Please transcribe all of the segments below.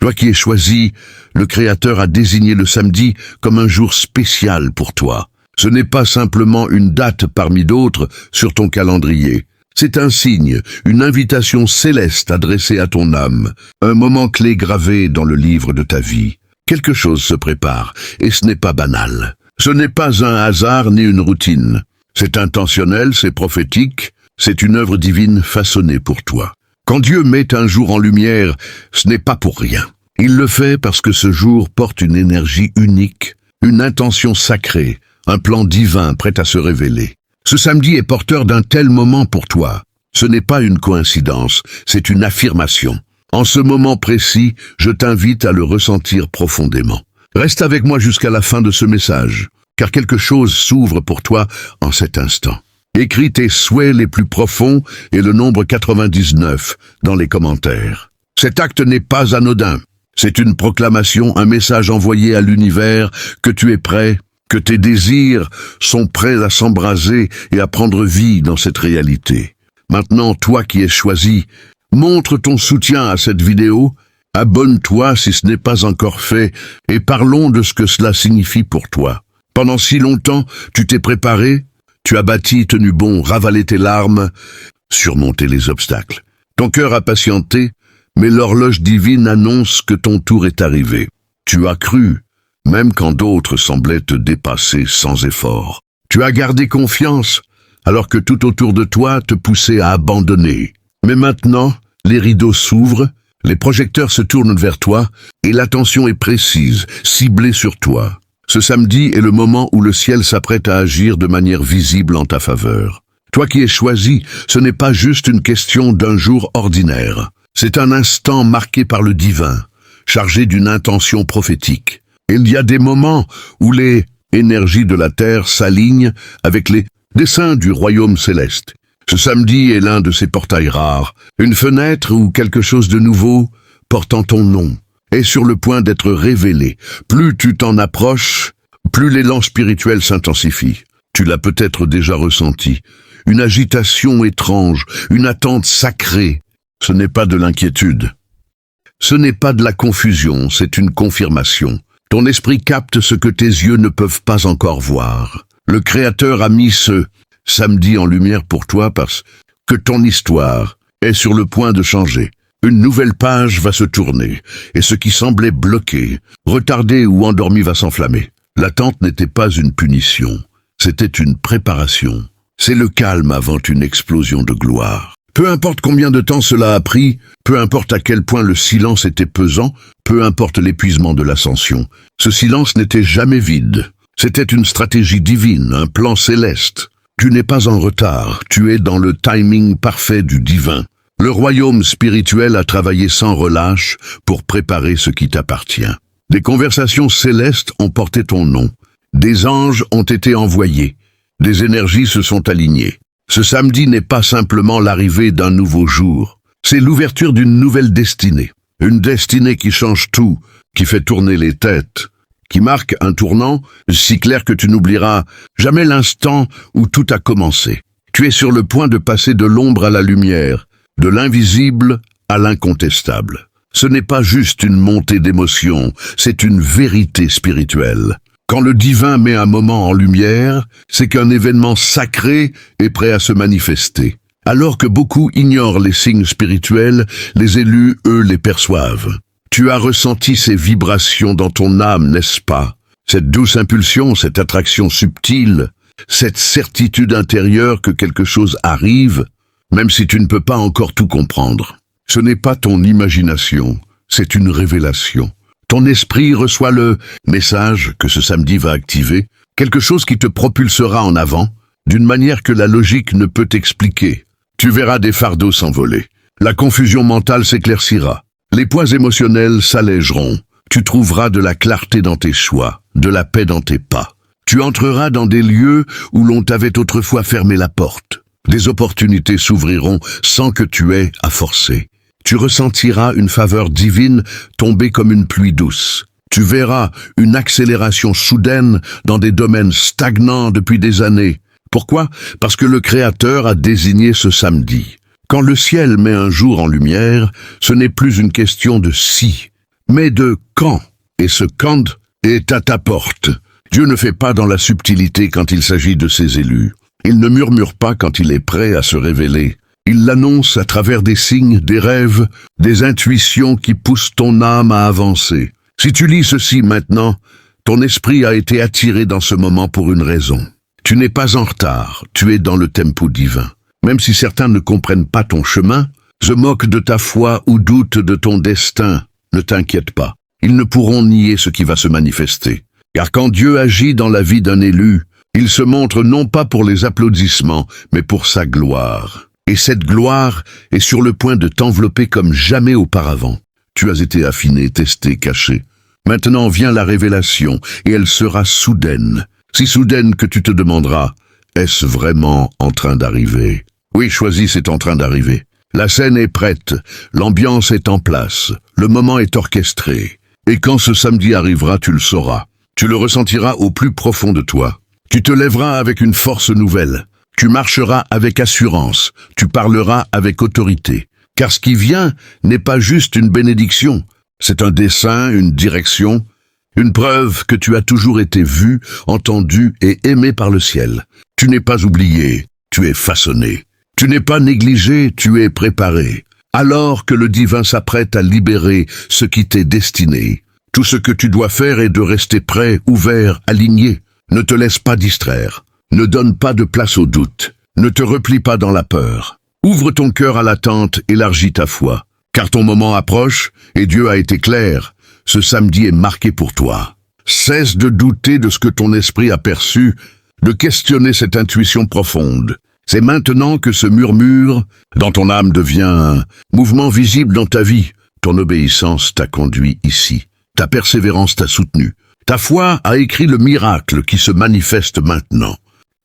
Toi qui es choisi, le Créateur a désigné le samedi comme un jour spécial pour toi. Ce n'est pas simplement une date parmi d'autres sur ton calendrier. C'est un signe, une invitation céleste adressée à ton âme, un moment clé gravé dans le livre de ta vie. Quelque chose se prépare, et ce n'est pas banal. Ce n'est pas un hasard ni une routine. C'est intentionnel, c'est prophétique, c'est une œuvre divine façonnée pour toi. Quand Dieu met un jour en lumière, ce n'est pas pour rien. Il le fait parce que ce jour porte une énergie unique, une intention sacrée, un plan divin prêt à se révéler. Ce samedi est porteur d'un tel moment pour toi. Ce n'est pas une coïncidence, c'est une affirmation. En ce moment précis, je t'invite à le ressentir profondément. Reste avec moi jusqu'à la fin de ce message, car quelque chose s'ouvre pour toi en cet instant. Écris tes souhaits les plus profonds et le nombre 99 dans les commentaires. Cet acte n'est pas anodin. C'est une proclamation, un message envoyé à l'univers que tu es prêt, que tes désirs sont prêts à s'embraser et à prendre vie dans cette réalité. Maintenant, toi qui es choisi, montre ton soutien à cette vidéo, abonne-toi si ce n'est pas encore fait et parlons de ce que cela signifie pour toi. Pendant si longtemps, tu t'es préparé, tu as bâti, tenu bon, ravalé tes larmes, surmonté les obstacles. Ton cœur a patienté, mais l'horloge divine annonce que ton tour est arrivé. Tu as cru, même quand d'autres semblaient te dépasser sans effort. Tu as gardé confiance, alors que tout autour de toi te poussait à abandonner. Mais maintenant, les rideaux s'ouvrent, les projecteurs se tournent vers toi, et l'attention est précise, ciblée sur toi. Ce samedi est le moment où le ciel s'apprête à agir de manière visible en ta faveur. Toi qui es choisi, ce n'est pas juste une question d'un jour ordinaire. C'est un instant marqué par le divin, chargé d'une intention prophétique. Il y a des moments où les énergies de la terre s'alignent avec les desseins du royaume céleste. Ce samedi est l'un de ces portails rares, une fenêtre où quelque chose de nouveau, portant ton nom, est sur le point d'être révélé. Plus tu t'en approches, plus l'élan spirituel s'intensifie. Tu l'as peut-être déjà ressenti. Une agitation étrange, une attente sacrée. Ce n'est pas de l'inquiétude. Ce n'est pas de la confusion, c'est une confirmation. Ton esprit capte ce que tes yeux ne peuvent pas encore voir. Le Créateur a mis ce samedi en lumière pour toi parce que ton histoire est sur le point de changer. Une nouvelle page va se tourner, et ce qui semblait bloqué, retardé ou endormi va s'enflammer. L'attente n'était pas une punition, c'était une préparation. C'est le calme avant une explosion de gloire. Peu importe combien de temps cela a pris, peu importe à quel point le silence était pesant, peu importe l'épuisement de l'ascension, ce silence n'était jamais vide. C'était une stratégie divine, un plan céleste. Tu n'es pas en retard, tu es dans le timing parfait du divin. Le royaume spirituel a travaillé sans relâche pour préparer ce qui t'appartient. Des conversations célestes ont porté ton nom. Des anges ont été envoyés. Des énergies se sont alignées. Ce samedi n'est pas simplement l'arrivée d'un nouveau jour. C'est l'ouverture d'une nouvelle destinée. Une destinée qui change tout, qui fait tourner les têtes, qui marque un tournant si clair que tu n'oublieras jamais l'instant où tout a commencé. Tu es sur le point de passer de l'ombre à la lumière, de l'invisible à l'incontestable. Ce n'est pas juste une montée d'émotions, c'est une vérité spirituelle. Quand le divin met un moment en lumière, c'est qu'un événement sacré est prêt à se manifester. Alors que beaucoup ignorent les signes spirituels, les élus, eux, les perçoivent. Tu as ressenti ces vibrations dans ton âme, n'est-ce pas? Cette douce impulsion, cette attraction subtile, cette certitude intérieure que quelque chose arrive, même si tu ne peux pas encore tout comprendre. Ce n'est pas ton imagination, c'est une révélation. Ton esprit reçoit le message que ce samedi va activer, quelque chose qui te propulsera en avant, d'une manière que la logique ne peut expliquer. Tu verras des fardeaux s'envoler. La confusion mentale s'éclaircira. Les poids émotionnels s'allégeront. Tu trouveras de la clarté dans tes choix, de la paix dans tes pas. Tu entreras dans des lieux où l'on t'avait autrefois fermé la porte. Des opportunités s'ouvriront sans que tu aies à forcer. Tu ressentiras une faveur divine tomber comme une pluie douce. Tu verras une accélération soudaine dans des domaines stagnants depuis des années. Pourquoi? Parce que le Créateur a désigné ce samedi. Quand le ciel met un jour en lumière, ce n'est plus une question de si, mais de quand. Et ce quand est à ta porte. Dieu ne fait pas dans la subtilité quand il s'agit de ses élus. Il ne murmure pas quand il est prêt à se révéler. Il l'annonce à travers des signes, des rêves, des intuitions qui poussent ton âme à avancer. Si tu lis ceci maintenant, ton esprit a été attiré dans ce moment pour une raison. Tu n'es pas en retard, tu es dans le tempo divin. Même si certains ne comprennent pas ton chemin, se moquent de ta foi ou doutent de ton destin, ne t'inquiète pas. Ils ne pourront nier ce qui va se manifester. Car quand Dieu agit dans la vie d'un élu, il se montre non pas pour les applaudissements, mais pour sa gloire. Et cette gloire est sur le point de t'envelopper comme jamais auparavant. Tu as été affiné, testé, caché. Maintenant vient la révélation, et elle sera soudaine. Si soudaine que tu te demanderas, est-ce vraiment en train d'arriver? Oui, choisis, c'est en train d'arriver. La scène est prête, l'ambiance est en place, le moment est orchestré. Et quand ce samedi arrivera, tu le sauras. Tu le ressentiras au plus profond de toi. Tu te lèveras avec une force nouvelle. Tu marcheras avec assurance. Tu parleras avec autorité. Car ce qui vient n'est pas juste une bénédiction. C'est un dessein, une direction, une preuve que tu as toujours été vu, entendu et aimé par le ciel. Tu n'es pas oublié, tu es façonné. Tu n'es pas négligé, tu es préparé. Alors que le divin s'apprête à libérer ce qui t'est destiné, tout ce que tu dois faire est de rester prêt, ouvert, aligné. Ne te laisse pas distraire. Ne donne pas de place au doute. Ne te replie pas dans la peur. Ouvre ton cœur à l'attente, élargis ta foi. Car ton moment approche, et Dieu a été clair. Ce samedi est marqué pour toi. Cesse de douter de ce que ton esprit a perçu, de questionner cette intuition profonde. C'est maintenant que ce murmure dans ton âme devient un mouvement visible dans ta vie. Ton obéissance t'a conduit ici. Ta persévérance t'a soutenu. Ta foi a écrit le miracle qui se manifeste maintenant.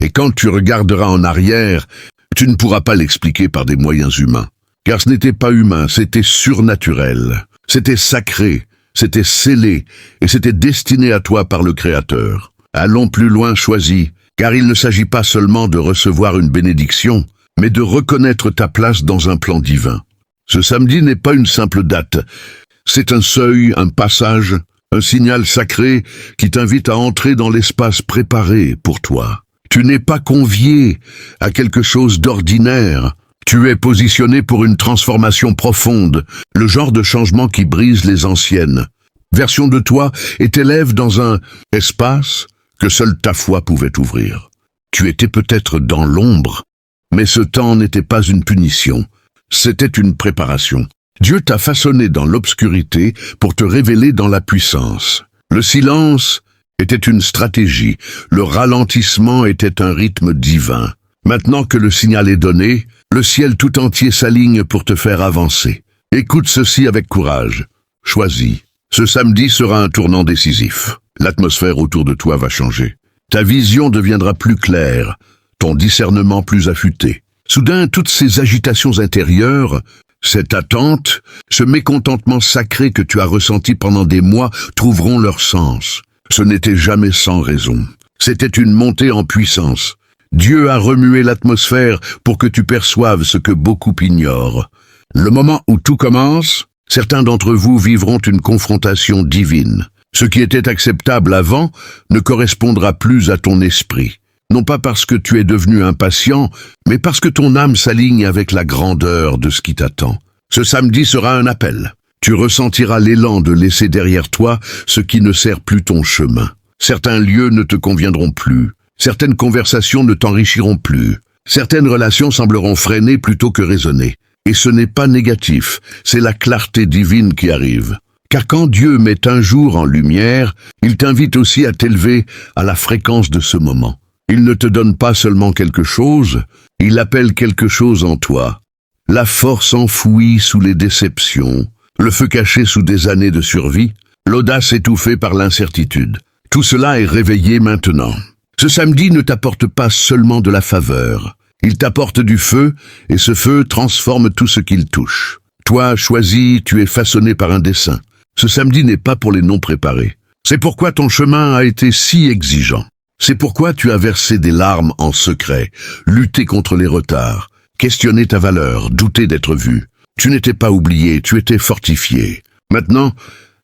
Et quand tu regarderas en arrière, tu ne pourras pas l'expliquer par des moyens humains. Car ce n'était pas humain, c'était surnaturel. C'était sacré, c'était scellé, et c'était destiné à toi par le Créateur. Allons plus loin, choisis, car il ne s'agit pas seulement de recevoir une bénédiction, mais de reconnaître ta place dans un plan divin. Ce samedi n'est pas une simple date. C'est un seuil, un passage, un signal sacré qui t'invite à entrer dans l'espace préparé pour toi. Tu n'es pas convié à quelque chose d'ordinaire. Tu es positionné pour une transformation profonde, le genre de changement qui brise les anciennes versions de toi et t'élève dans un espace que seule ta foi pouvait ouvrir. Tu étais peut-être dans l'ombre, mais ce temps n'était pas une punition, c'était une préparation. Dieu t'a façonné dans l'obscurité pour te révéler dans la puissance. Le silence était une stratégie, le ralentissement était un rythme divin. Maintenant que le signal est donné, le ciel tout entier s'aligne pour te faire avancer. Écoute ceci avec courage. Choisis. Ce samedi sera un tournant décisif. L'atmosphère autour de toi va changer. Ta vision deviendra plus claire, ton discernement plus affûté. Soudain, toutes ces agitations intérieures, cette attente, ce mécontentement sacré que tu as ressenti pendant des mois trouveront leur sens. Ce n'était jamais sans raison. C'était une montée en puissance. Dieu a remué l'atmosphère pour que tu perçoives ce que beaucoup ignorent. Le moment où tout commence, certains d'entre vous vivront une confrontation divine. Ce qui était acceptable avant ne correspondra plus à ton esprit. Non pas parce que tu es devenu impatient, mais parce que ton âme s'aligne avec la grandeur de ce qui t'attend. Ce samedi sera un appel. Tu ressentiras l'élan de laisser derrière toi ce qui ne sert plus ton chemin. Certains lieux ne te conviendront plus. Certaines conversations ne t'enrichiront plus. Certaines relations sembleront freiner plutôt que raisonner. Et ce n'est pas négatif, c'est la clarté divine qui arrive. Car quand Dieu met un jour en lumière, il t'invite aussi à t'élever à la fréquence de ce moment. Il ne te donne pas seulement quelque chose, il appelle quelque chose en toi. La force enfouie sous les déceptions, le feu caché sous des années de survie, l'audace étouffée par l'incertitude. Tout cela est réveillé maintenant. Ce samedi ne t'apporte pas seulement de la faveur. Il t'apporte du feu, et ce feu transforme tout ce qu'il touche. Toi, choisis, tu es façonné par un dessein. Ce samedi n'est pas pour les non-préparés. C'est pourquoi ton chemin a été si exigeant. C'est pourquoi tu as versé des larmes en secret, lutté contre les retards, questionné ta valeur, douté d'être vu. Tu n'étais pas oublié, tu étais fortifié. Maintenant,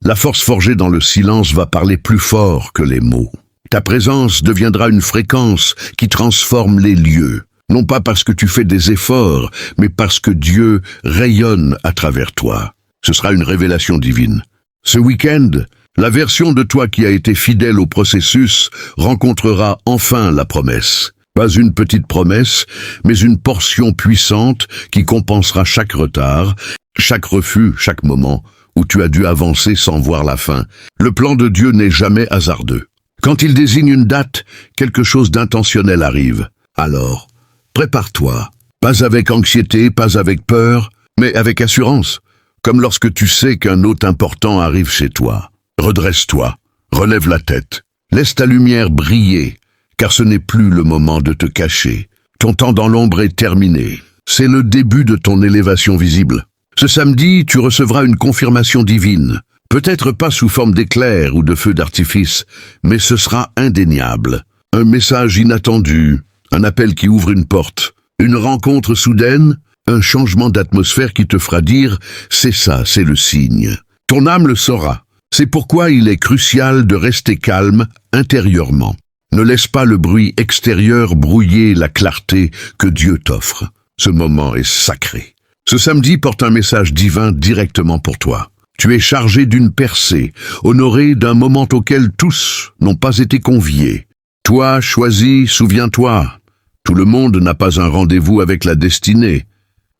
La force forgée dans le silence va parler plus fort que les mots. Ta présence deviendra une fréquence qui transforme les lieux. Non pas parce que tu fais des efforts, mais parce que Dieu rayonne à travers toi. Ce sera une révélation divine. Ce week-end, la version de toi qui a été fidèle au processus rencontrera enfin la promesse. Pas une petite promesse, mais une portion puissante qui compensera chaque retard, chaque refus, chaque moment où tu as dû avancer sans voir la fin. Le plan de Dieu n'est jamais hasardeux. Quand il désigne une date, quelque chose d'intentionnel arrive. Alors, prépare-toi. Pas avec anxiété, pas avec peur, mais avec assurance. Comme lorsque tu sais qu'un hôte important arrive chez toi. Redresse-toi, relève la tête, laisse ta lumière briller, car ce n'est plus le moment de te cacher. Ton temps dans l'ombre est terminé. C'est le début de ton élévation visible. Ce samedi, tu recevras une confirmation divine. Peut-être pas sous forme d'éclairs ou de feux d'artifice, mais ce sera indéniable. Un message inattendu, un appel qui ouvre une porte, une rencontre soudaine, un changement d'atmosphère qui te fera dire « c'est ça, c'est le signe ». Ton âme le saura. C'est pourquoi il est crucial de rester calme intérieurement. Ne laisse pas le bruit extérieur brouiller la clarté que Dieu t'offre. Ce moment est sacré. Ce samedi porte un message divin directement pour toi. Tu es chargé d'une percée, honoré d'un moment auquel tous n'ont pas été conviés. Toi, choisi, souviens-toi. Tout le monde n'a pas un rendez-vous avec la destinée.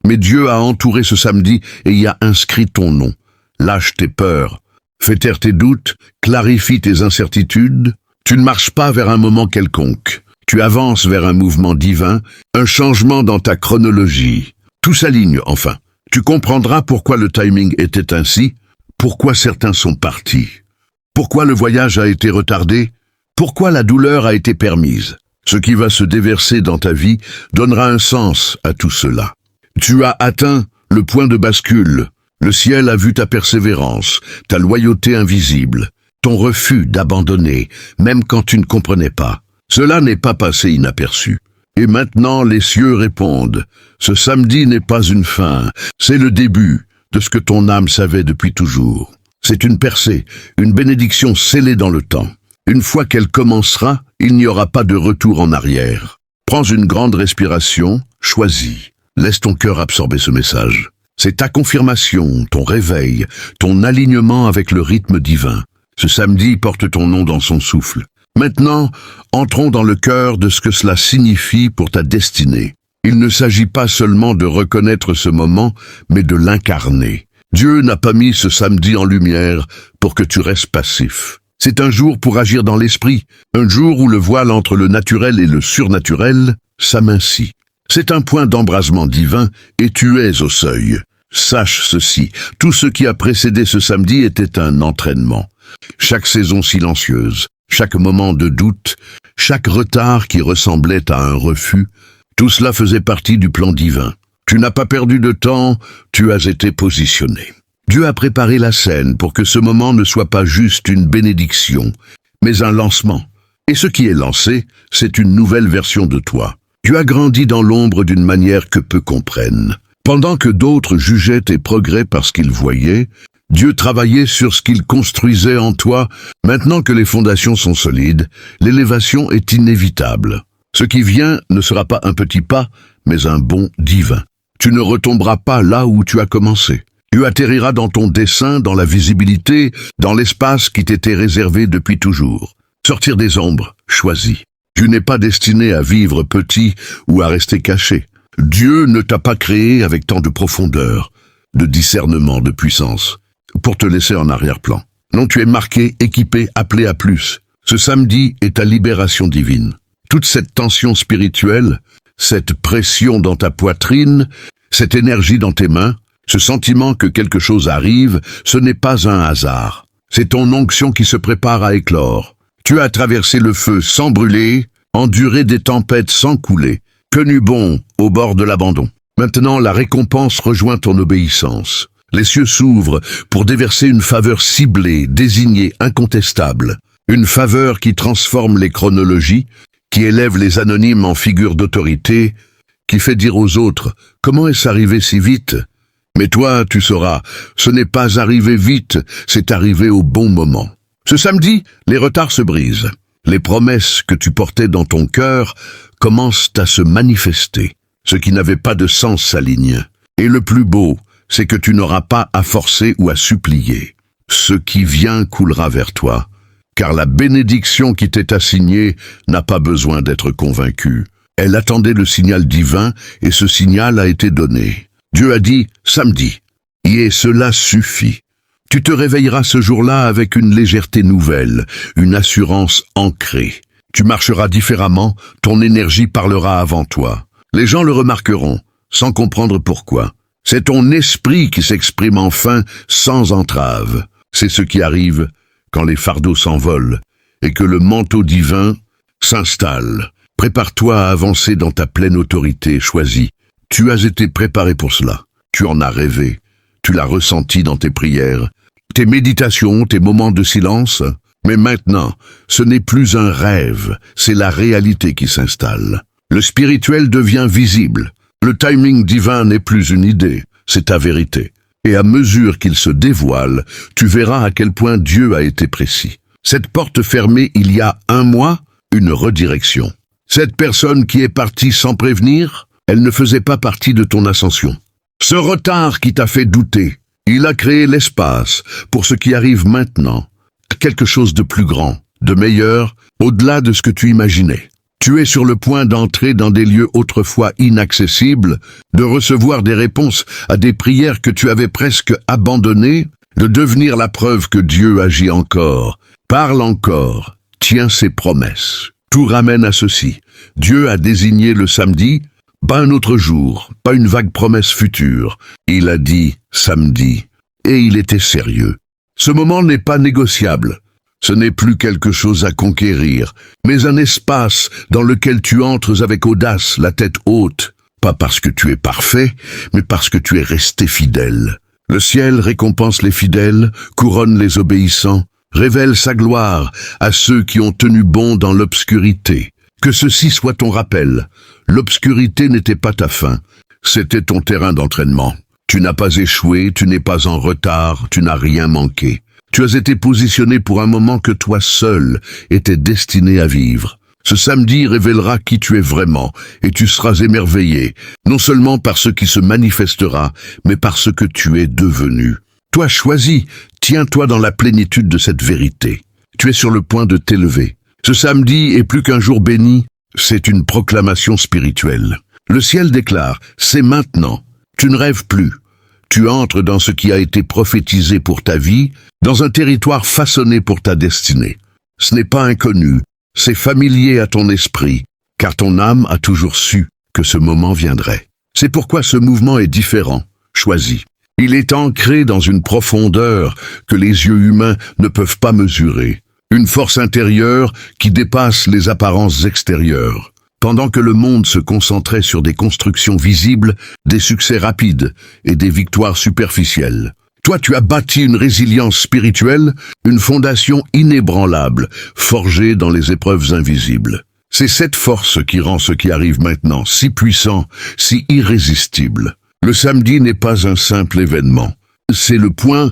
Mais Dieu a entouré ce samedi et y a inscrit ton nom. Lâche tes peurs. Fais taire tes doutes, clarifie tes incertitudes. Tu ne marches pas vers un moment quelconque. Tu avances vers un mouvement divin, un changement dans ta chronologie. Tout s'aligne enfin. Tu comprendras pourquoi le timing était ainsi, pourquoi certains sont partis, pourquoi le voyage a été retardé, pourquoi la douleur a été permise. Ce qui va se déverser dans ta vie donnera un sens à tout cela. Tu as atteint le point de bascule. Le ciel a vu ta persévérance, ta loyauté invisible, ton refus d'abandonner, même quand tu ne comprenais pas. Cela n'est pas passé inaperçu. Et maintenant, les cieux répondent. Ce samedi n'est pas une fin, c'est le début de ce que ton âme savait depuis toujours. C'est une percée, une bénédiction scellée dans le temps. Une fois qu'elle commencera, il n'y aura pas de retour en arrière. Prends une grande respiration, choisis. Laisse ton cœur absorber ce message. C'est ta confirmation, ton réveil, ton alignement avec le rythme divin. Ce samedi porte ton nom dans son souffle. Maintenant, entrons dans le cœur de ce que cela signifie pour ta destinée. Il ne s'agit pas seulement de reconnaître ce moment, mais de l'incarner. Dieu n'a pas mis ce samedi en lumière pour que tu restes passif. C'est un jour pour agir dans l'esprit, un jour où le voile entre le naturel et le surnaturel s'amincit. C'est un point d'embrasement divin et tu es au seuil. Sache ceci, tout ce qui a précédé ce samedi était un entraînement. Chaque saison silencieuse, chaque moment de doute, chaque retard qui ressemblait à un refus, tout cela faisait partie du plan divin. Tu n'as pas perdu de temps, tu as été positionné. Dieu a préparé la scène pour que ce moment ne soit pas juste une bénédiction, mais un lancement. Et ce qui est lancé, c'est une nouvelle version de toi. Dieu a grandi dans l'ombre d'une manière que peu comprennent. Pendant que d'autres jugeaient tes progrès parce qu'ils voyaient, Dieu travaillait sur ce qu'il construisait en toi. Maintenant que les fondations sont solides, l'élévation est inévitable. Ce qui vient ne sera pas un petit pas, mais un bond divin. Tu ne retomberas pas là où tu as commencé. Tu atterriras dans ton dessein, dans la visibilité, dans l'espace qui t'était réservé depuis toujours. Sortir des ombres, choisis. Tu n'es pas destiné à vivre petit ou à rester caché. Dieu ne t'a pas créé avec tant de profondeur, de discernement, de puissance, pour te laisser en arrière-plan. Non, tu es marqué, équipé, appelé à plus. Ce samedi est ta libération divine. Toute cette tension spirituelle, cette pression dans ta poitrine, cette énergie dans tes mains, ce sentiment que quelque chose arrive, ce n'est pas un hasard. C'est ton onction qui se prépare à éclore. Tu as traversé le feu sans brûler, enduré des tempêtes sans couler, connu bon au bord de l'abandon. Maintenant, la récompense rejoint ton obéissance. Les cieux s'ouvrent pour déverser une faveur ciblée, désignée, incontestable. Une faveur qui transforme les chronologies, qui élève les anonymes en figures d'autorité, qui fait dire aux autres « Comment est-ce arrivé si vite ?» Mais toi, tu sauras, ce n'est pas arrivé vite, c'est arrivé au bon moment. Ce samedi, les retards se brisent. Les promesses que tu portais dans ton cœur commencent à se manifester. Ce qui n'avait pas de sens s'aligne. Et le plus beau, c'est que tu n'auras pas à forcer ou à supplier. Ce qui vient coulera vers toi, car la bénédiction qui t'est assignée n'a pas besoin d'être convaincue. Elle attendait le signal divin et ce signal a été donné. Dieu a dit « samedi ». Et cela suffit. Tu te réveilleras ce jour-là avec une légèreté nouvelle, une assurance ancrée. Tu marcheras différemment, ton énergie parlera avant toi. Les gens le remarqueront, sans comprendre pourquoi. C'est ton esprit qui s'exprime enfin sans entrave. C'est ce qui arrive quand les fardeaux s'envolent et que le manteau divin s'installe. Prépare-toi à avancer dans ta pleine autorité choisie. Tu as été préparé pour cela. Tu en as rêvé. Tu l'as ressenti dans tes prières, tes méditations, tes moments de silence. Mais maintenant, ce n'est plus un rêve, c'est la réalité qui s'installe. Le spirituel devient visible. Le timing divin n'est plus une idée, c'est ta vérité. Et à mesure qu'il se dévoile, tu verras à quel point Dieu a été précis. Cette porte fermée il y a 1 mois, une redirection. Cette personne qui est partie sans prévenir, elle ne faisait pas partie de ton ascension. Ce retard qui t'a fait douter, il a créé l'espace pour ce qui arrive maintenant. Quelque chose de plus grand, de meilleur, au-delà de ce que tu imaginais. Tu es sur le point d'entrer dans des lieux autrefois inaccessibles, de recevoir des réponses à des prières que tu avais presque abandonnées, de devenir la preuve que Dieu agit encore, parle encore, tient ses promesses. Tout ramène à ceci. Dieu a désigné le samedi, pas un autre jour, pas une vague promesse future. Il a dit samedi, et il était sérieux. Ce moment n'est pas négociable. Ce n'est plus quelque chose à conquérir, mais un espace dans lequel tu entres avec audace, la tête haute, pas parce que tu es parfait, mais parce que tu es resté fidèle. Le ciel récompense les fidèles, couronne les obéissants, révèle sa gloire à ceux qui ont tenu bon dans l'obscurité. Que ceci soit ton rappel. L'obscurité n'était pas ta fin, c'était ton terrain d'entraînement. Tu n'as pas échoué, tu n'es pas en retard, tu n'as rien manqué. Tu as été positionné pour un moment que toi seul étais destiné à vivre. Ce samedi révélera qui tu es vraiment, et tu seras émerveillé, non seulement par ce qui se manifestera, mais par ce que tu es devenu. Toi choisis, tiens-toi dans la plénitude de cette vérité. Tu es sur le point de t'élever. Ce samedi est plus qu'un jour béni, c'est une proclamation spirituelle. Le ciel déclare, c'est maintenant. Tu ne rêves plus. Tu entres dans ce qui a été prophétisé pour ta vie, dans un territoire façonné pour ta destinée. Ce n'est pas inconnu, c'est familier à ton esprit, car ton âme a toujours su que ce moment viendrait. C'est pourquoi ce mouvement est différent, choisi. Il est ancré dans une profondeur que les yeux humains ne peuvent pas mesurer, une force intérieure qui dépasse les apparences extérieures. Pendant que le monde se concentrait sur des constructions visibles, des succès rapides et des victoires superficielles. Toi, tu as bâti une résilience spirituelle, une fondation inébranlable, forgée dans les épreuves invisibles. C'est cette force qui rend ce qui arrive maintenant si puissant, si irrésistible. Le samedi n'est pas un simple événement. C'est le point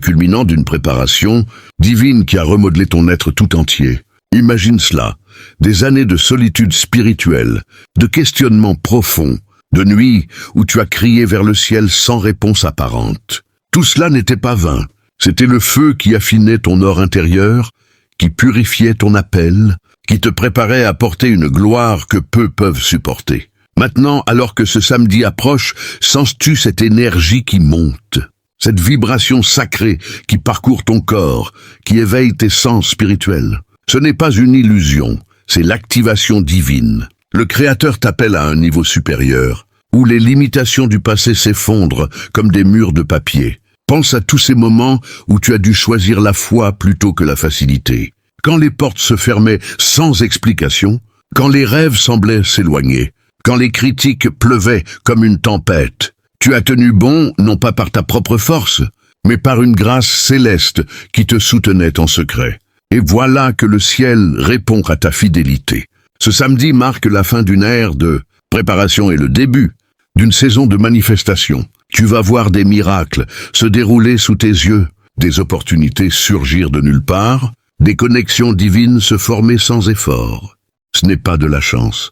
culminant d'une préparation divine qui a remodelé ton être tout entier. Imagine cela. Des années de solitude spirituelle, de questionnements profonds, de nuits où tu as crié vers le ciel sans réponse apparente. Tout cela n'était pas vain. C'était le feu qui affinait ton or intérieur, qui purifiait ton appel, qui te préparait à porter une gloire que peu peuvent supporter. Maintenant, alors que ce samedi approche, sens-tu cette énergie qui monte, cette vibration sacrée qui parcourt ton corps, qui éveille tes sens spirituels? Ce n'est pas une illusion, c'est l'activation divine. Le Créateur t'appelle à un niveau supérieur, où les limitations du passé s'effondrent comme des murs de papier. Pense à tous ces moments où tu as dû choisir la foi plutôt que la facilité. Quand les portes se fermaient sans explication, quand les rêves semblaient s'éloigner, quand les critiques pleuvaient comme une tempête. Tu as tenu bon, non pas par ta propre force, mais par une grâce céleste qui te soutenait en secret. Et voilà que le ciel répond à ta fidélité. Ce samedi marque la fin d'une ère de préparation et le début d'une saison de manifestation. Tu vas voir des miracles se dérouler sous tes yeux, des opportunités surgir de nulle part, des connexions divines se former sans effort. Ce n'est pas de la chance.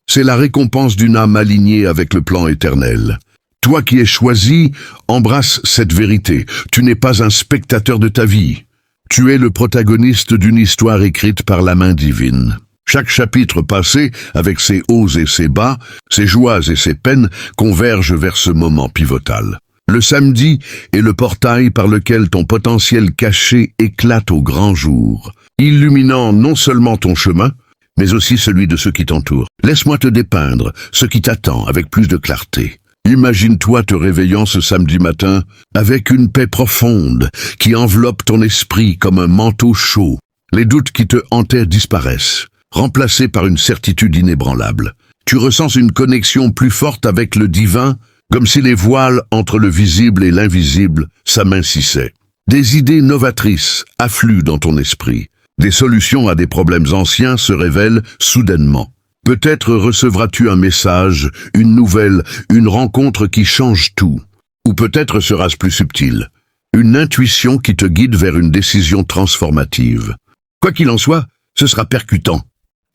C'est la récompense d'une âme alignée avec le plan éternel. Toi qui es choisi, embrasse cette vérité. Tu n'es pas un spectateur de ta vie. Tu es le protagoniste d'une histoire écrite par la main divine. Chaque chapitre passé, avec ses hauts et ses bas, ses joies et ses peines, converge vers ce moment pivotal. Le samedi est le portail par lequel ton potentiel caché éclate au grand jour, illuminant non seulement ton chemin, mais aussi celui de ceux qui t'entourent. Laisse-moi te dépeindre ce qui t'attend avec plus de clarté. Imagine-toi te réveillant ce samedi matin avec une paix profonde qui enveloppe ton esprit comme un manteau chaud. Les doutes qui te hantaient disparaissent, remplacés par une certitude inébranlable. Tu ressens une connexion plus forte avec le divin, comme si les voiles entre le visible et l'invisible s'amincissaient. Des idées novatrices affluent dans ton esprit. Des solutions à des problèmes anciens se révèlent soudainement. Peut-être recevras-tu un message, une nouvelle, une rencontre qui change tout. Ou peut-être sera-ce plus subtil. Une intuition qui te guide vers une décision transformative. Quoi qu'il en soit, ce sera percutant,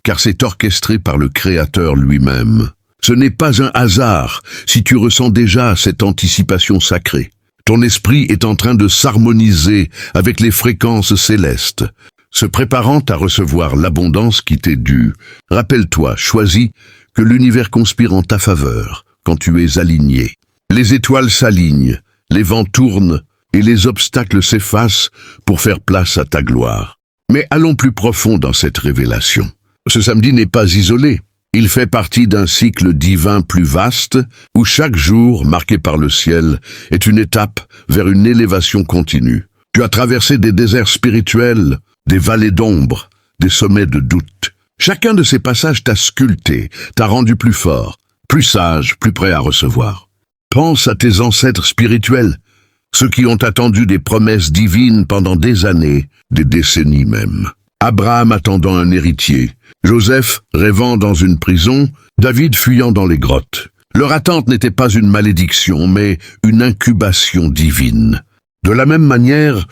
car c'est orchestré par le Créateur lui-même. Ce n'est pas un hasard si tu ressens déjà cette anticipation sacrée. Ton esprit est en train de s'harmoniser avec les fréquences célestes, se préparant à recevoir l'abondance qui t'est due. Rappelle-toi, choisis, que l'univers conspire en ta faveur quand tu es aligné. Les étoiles s'alignent, les vents tournent et les obstacles s'effacent pour faire place à ta gloire. Mais allons plus profond dans cette révélation. Ce samedi n'est pas isolé. Il fait partie d'un cycle divin plus vaste où chaque jour, marqué par le ciel, est une étape vers une élévation continue. Tu as traversé des déserts spirituels, des vallées d'ombre, des sommets de doute. Chacun de ces passages t'a sculpté, t'a rendu plus fort, plus sage, plus prêt à recevoir. Pense à tes ancêtres spirituels, ceux qui ont attendu des promesses divines pendant des années, des décennies même. Abraham attendant un héritier, Joseph rêvant dans une prison, David fuyant dans les grottes. Leur attente n'était pas une malédiction, mais une incubation divine. De la même manière,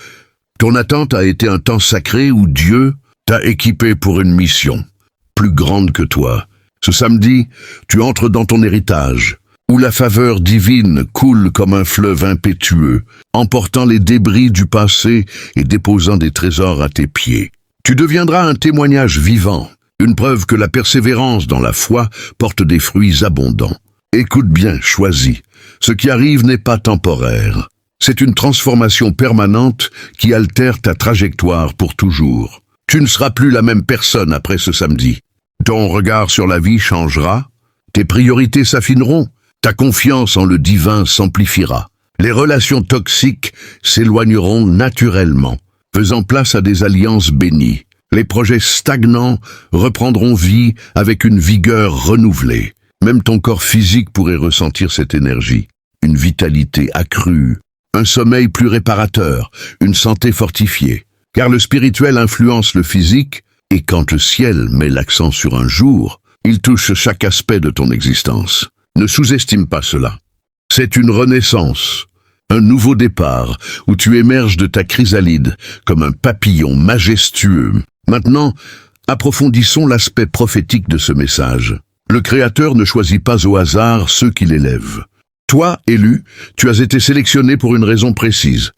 ton attente a été un temps sacré où Dieu t'a équipé pour une mission, plus grande que toi. Ce samedi, tu entres dans ton héritage, où la faveur divine coule comme un fleuve impétueux, emportant les débris du passé et déposant des trésors à tes pieds. Tu deviendras un témoignage vivant, une preuve que la persévérance dans la foi porte des fruits abondants. Écoute bien, choisis. Ce qui arrive n'est pas temporaire. C'est une transformation permanente qui altère ta trajectoire pour toujours. Tu ne seras plus la même personne après ce samedi. Ton regard sur la vie changera, tes priorités s'affineront, ta confiance en le divin s'amplifiera. Les relations toxiques s'éloigneront naturellement, faisant place à des alliances bénies. Les projets stagnants reprendront vie avec une vigueur renouvelée. Même ton corps physique pourrait ressentir cette énergie, une vitalité accrue, un sommeil plus réparateur, une santé fortifiée. Car le spirituel influence le physique, et quand le ciel met l'accent sur un jour, il touche chaque aspect de ton existence. Ne sous-estime pas cela. C'est une renaissance, un nouveau départ, où tu émerges de ta chrysalide comme un papillon majestueux. Maintenant, approfondissons l'aspect prophétique de ce message. Le Créateur ne choisit pas au hasard ceux qui l'élèvent. Toi, élu, tu as été sélectionné pour une raison précise.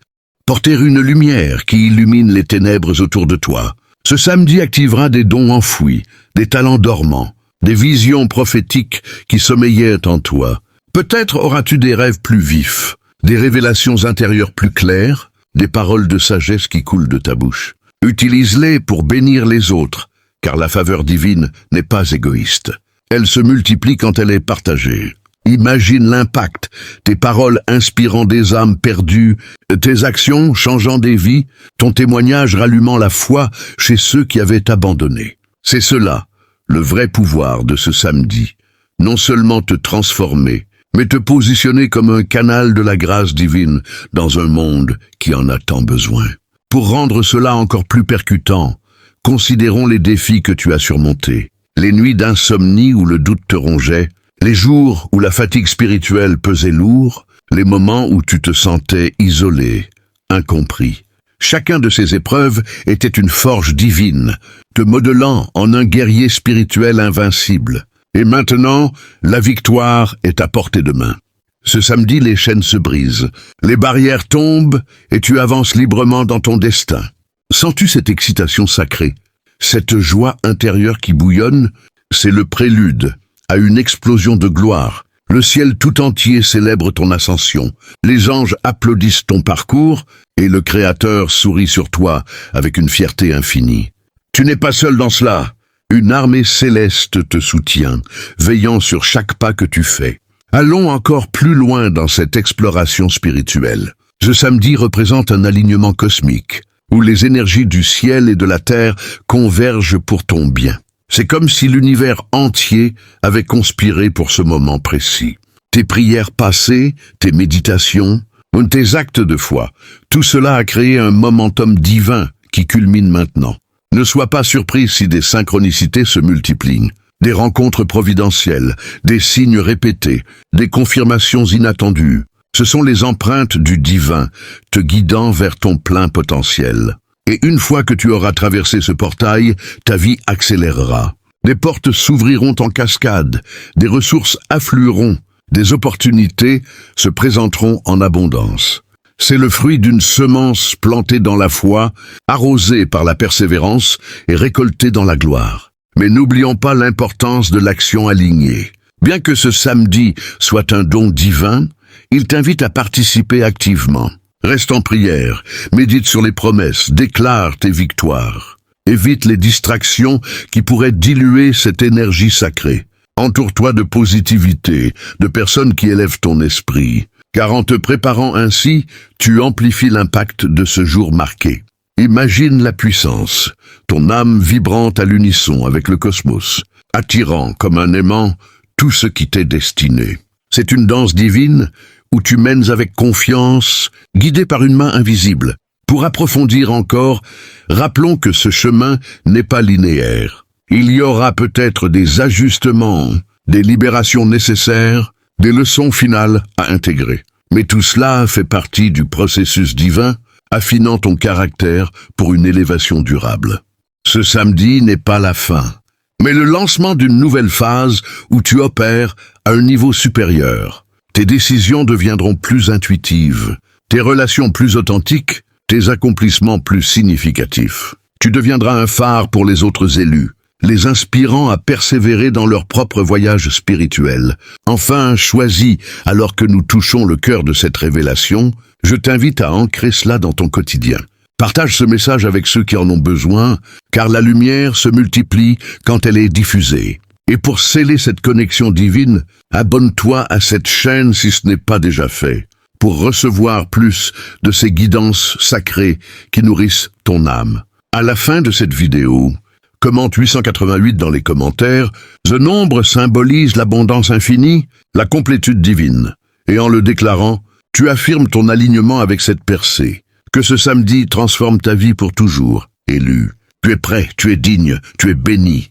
Porter une lumière qui illumine les ténèbres autour de toi. Ce samedi activera des dons enfouis, des talents dormants, des visions prophétiques qui sommeillaient en toi. Peut-être auras-tu des rêves plus vifs, des révélations intérieures plus claires, des paroles de sagesse qui coulent de ta bouche. Utilise-les pour bénir les autres, car la faveur divine n'est pas égoïste. Elle se multiplie quand elle est partagée. Imagine l'impact, tes paroles inspirant des âmes perdues, tes actions changeant des vies, ton témoignage rallumant la foi chez ceux qui avaient abandonné. C'est cela, le vrai pouvoir de ce samedi. Non seulement te transformer, mais te positionner comme un canal de la grâce divine dans un monde qui en a tant besoin. Pour rendre cela encore plus percutant, considérons les défis que tu as surmontés. Les nuits d'insomnie où le doute te rongeait, les jours où la fatigue spirituelle pesait lourd, les moments où tu te sentais isolé, incompris. Chacun de ces épreuves était une forge divine, te modelant en un guerrier spirituel invincible. Et maintenant, la victoire est à portée de main. Ce samedi, les chaînes se brisent, les barrières tombent et tu avances librement dans ton destin. Sens-tu cette excitation sacrée? Cette joie intérieure qui bouillonne, c'est le prélude à une explosion de gloire. Le ciel tout entier célèbre ton ascension. Les anges applaudissent ton parcours et le Créateur sourit sur toi avec une fierté infinie. Tu n'es pas seul dans cela. Une armée céleste te soutient, veillant sur chaque pas que tu fais. Allons encore plus loin dans cette exploration spirituelle. Ce samedi représente un alignement cosmique, où les énergies du ciel et de la terre convergent pour ton bien. C'est comme si l'univers entier avait conspiré pour ce moment précis. Tes prières passées, tes méditations, tes actes de foi, tout cela a créé un momentum divin qui culmine maintenant. Ne sois pas surpris si des synchronicités se multiplient. Des rencontres providentielles, des signes répétés, des confirmations inattendues. Ce sont les empreintes du divin, te guidant vers ton plein potentiel. Et une fois que tu auras traversé ce portail, ta vie accélérera. Des portes s'ouvriront en cascade, des ressources afflueront, des opportunités se présenteront en abondance. C'est le fruit d'une semence plantée dans la foi, arrosée par la persévérance et récoltée dans la gloire. Mais n'oublions pas l'importance de l'action alignée. Bien que ce samedi soit un don divin, il t'invite à participer activement. Reste en prière, médite sur les promesses, déclare tes victoires. Évite les distractions qui pourraient diluer cette énergie sacrée. Entoure-toi de positivité, de personnes qui élèvent ton esprit. Car en te préparant ainsi, tu amplifies l'impact de ce jour marqué. Imagine la puissance, ton âme vibrante à l'unisson avec le cosmos, attirant comme un aimant tout ce qui t'est destiné. C'est une danse divine où tu mènes avec confiance, guidé par une main invisible. Pour approfondir encore, rappelons que ce chemin n'est pas linéaire. Il y aura peut-être des ajustements, des libérations nécessaires, des leçons finales à intégrer. Mais tout cela fait partie du processus divin, affinant ton caractère pour une élévation durable. Ce samedi n'est pas la fin, mais le lancement d'une nouvelle phase où tu opères à un niveau supérieur. Tes décisions deviendront plus intuitives, tes relations plus authentiques, tes accomplissements plus significatifs. Tu deviendras un phare pour les autres élus, les inspirant à persévérer dans leur propre voyage spirituel. Enfin, choisis, alors que nous touchons le cœur de cette révélation, je t'invite à ancrer cela dans ton quotidien. Partage ce message avec ceux qui en ont besoin, car la lumière se multiplie quand elle est diffusée. Et pour sceller cette connexion divine, abonne-toi à cette chaîne si ce n'est pas déjà fait, pour recevoir plus de ces guidances sacrées qui nourrissent ton âme. À la fin de cette vidéo, commente 888 dans les commentaires, ce nombre symbolise l'abondance infinie, la complétude divine. Et en le déclarant, tu affirmes ton alignement avec cette percée. Que ce samedi transforme ta vie pour toujours. Élu, tu es prêt, tu es digne, tu es béni.